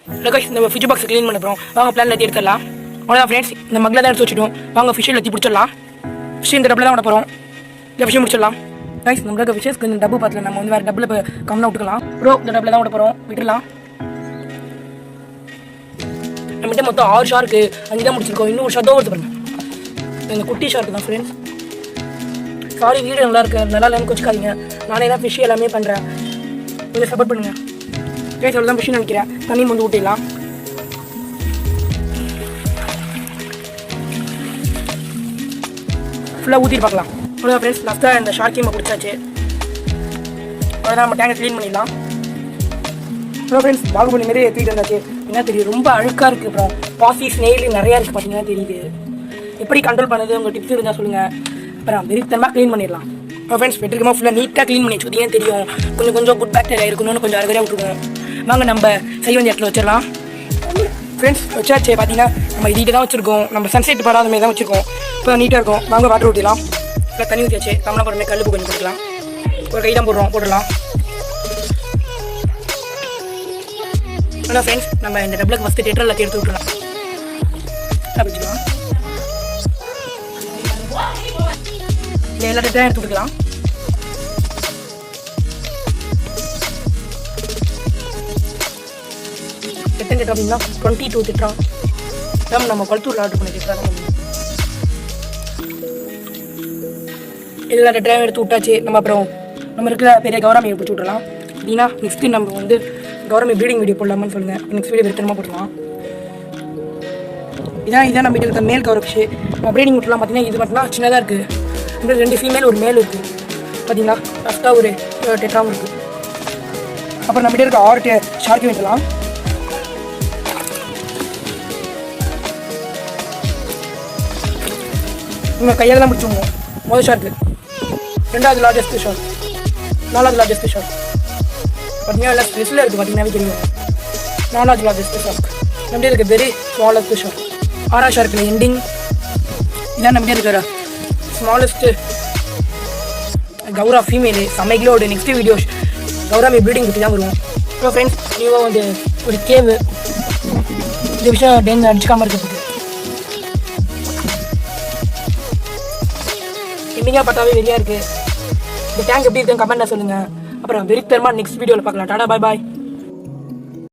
இல்லை கைஸ் இந்த fish box clean பண்ண போகிறோம். வாங்க பிளான் எல்லாத்தையும் எடுத்துடலாம். அவ்வளோதான் ஃப்ரெண்ட்ஸ், இந்த மக்களை தான் எடுத்து வச்சுட்டோம். வாங்க ஃபிஷ்ஷில் எல்லாத்தையும் பிடிச்சிடலாம். ஃபிஷ் இந்த டப்பில் தான் விட போகிறோம். இந்த ஃபிஷ்ஷும் முடிச்சிடலாம். கைஸ் நம்மளுக்கு ஃபிஷ்ஷஸ்க்கு இந்த டப்பு பார்த்துல நம்ம வந்து வேறு டப்பில் இப்போ கம்மியாக விட்டுக்கலாம். ப்ரோ இந்த டப்பில் தான் விட போகிறோம். விட்டுடலாம். நம்மகிட்ட மொத்தம் 6 ஷார்க்கு 5 தான் முடிச்சிருக்கோம். இன்னும் ஒரு ஷார்ட்டோ வருது பாருங்க. இந்த குட்டி ஷார்க்கு தான் ஃப்ரெண்ட்ஸ். சாரி வீடியோ நல்லா இருக்கு, நல்லா இல்லைன்னு கொச்சிக்காதீங்க. நானே தான் ஃபிஷ் எல்லாமே பண்ணுறேன், கொஞ்சம் சப்போர்ட் பண்ணுங்கள். கைஸ் அவ்வளோ தான் ஃபிஷ்ஷு நினைக்கிறேன். தண்ணி வந்து ஊட்டிடலாம். ஃபுல்லாக ஊற்றிட்டு பார்க்கலாம். அவ்வளோதான் ஃப்ரெண்ட்ஸ், லாஸ்ட்டாக இந்த ஷார்க்கையும் பிடிச்சாச்சு. அவ்வளோதான் நம்ம டேங்கை க்ளீன் பண்ணிடலாம். அவ்வளோ ஃப்ரெண்ட்ஸ், பாகுபலி நிறைய ஏற்றிட்டு இருந்தாச்சு. என்ன தெரியும், ரொம்ப அழுக்காக இருக்குது. அப்புறம் பாசி ஸ்னெயில் நிறையா இருக்குது பார்த்தீங்கன்னா தெரியுது. எப்படி கண்ட்ரோல் பண்ணது உங்கள் டிப்ஸ் இருந்தால் சொல்லுங்கள். அப்புறம் வெறித்தனமாக க்ளீன் பண்ணிடலாம். அப்புறம் ஃப்ரெண்ட்ஸ் வெட்டிருக்கமாக ஃபுல்லாக நீட்டாக க்ளீன் பண்ணி வச்சுக்கிட்டே தெரியும். கொஞ்சம் குட் பேக்டீரியா இருக்கணும்னு கொஞ்சம் அரைகுறையாக விட்டுருக்கோம். வாங்க நம்ம செய்ய வேண்டிய இடத்துல வச்சிடலாம். ஃப்ரெண்ட்ஸ் வச்சாச்சு. பார்த்தீங்கன்னா நம்ம இதுகிட்ட தான் வச்சுருக்கோம். நம்ம சன்செட் படாத மாதிரி தான் வச்சுருக்கோம். இப்போ நீட்டாக இருக்கும். வாங்க வாட்டர் ஊற்றிடலாம். இல்லை தண்ணி ஊற்றியாச்சு. கம்மியாக போடுறமே கல்லுப்பு கொஞ்சம் போட்டுக்கலாம். ஒரு கை தான் போடலாம். ஆனால் ஃப்ரெண்ட்ஸ் நம்ம இந்த டப்பில் ஃபஸ்ட்டு டெட்ரல் எல்லாத்தையும் எடுத்து விட்டுலாம். வச்சுக்கலாம். எல்லா டெட்ரையும் எடுத்து விட்டுக்கலாம். எத்தனை டெட்ரா அப்படின்னா 22 டெட்ரா. நம்ம கொளத்தூரில் ஆர்டர் பண்ணி டெட்ரா தான். எல்லா டெட்ரையும் எடுத்து விட்டாச்சு. நம்ம அப்புறம் நம்ம இருக்கிற பெரிய கௌரமியை பிடிச்சி விட்றலாம். அப்படின்னா நெக்ஸ்ட்டு நம்ம வந்து கௌரமி ப்ரீடிங் வீடியோ போடலாமான்னு சொல்லுங்கள். நெக்ஸ்ட் வீடியோ வெறுத்தனமாக போடலாம். இதான் நம்ம இருக்க மேல் கௌர ஃபிஷ்ஷு. நம்ம ப்ரீடிங் விட்டுலாம். பார்த்தீங்கன்னா இது மட்டும்தான் சின்னதாக இருக்குது. இன்னும் 2 ஃபீமேல் ஒரு மேல் இருக்குது. பார்த்தீங்கன்னா ஃபஸ்ட்டாக ஒரு டெட்ராவும் இருக்குது. அப்புறம் நம்மகிட்ட இருக்க 6 ஷார்க்கு விட்டுலாம். நம்ம கையால் தான் பிடிச்சிடுவோம். முதல் ஷார்க்கு, 2வது லார்ஜஸ்ட் ஷார்க், 4வது லார்ஜஸ்ட் ஷார்க். பார்த்தீங்கன்னா எல்லாம் ஸ்ட்ரெஸ்ஸில் இருக்குது. பார்த்தீங்கன்னாவே தெரியும். 4வது லார்ஜஸ்ட் ஷார்க். நம்மகிட்ட இருக்க வெரி ஸ்மாலஸ்ட் ஷார்க். 6வது ஷார்க்கில் எண்டிங். இதான் நம்மகிட்ட இருக்கிற ஸ்மாலஸ்ட்டு கௌரா ஃபீமேலு. சமைகளோடு நெக்ஸ்ட் வீடியோ கௌராமி ப்ரீடிங் பற்றி தான் வருவோம். இப்போ ஃப்ரெண்ட்ஸ் நியூவாக வந்து ஒரு கேவு. இந்த விஷயம் டேஞ்சர் அடிச்சுக்காமல் இருக்கிறதுக்கு எண்டிங்காக பார்த்தாவே வெளியாக இருக்குது. இந்த டேங்க் எப்படி இருக்குன்னு கமெண்ட்டில் சொல்லுங்கள். அப்புறம் வெறித்தரமாக நெக்ஸ்ட் வீடியோவில் பார்க்கலாம். டாடா பாய் பாய்.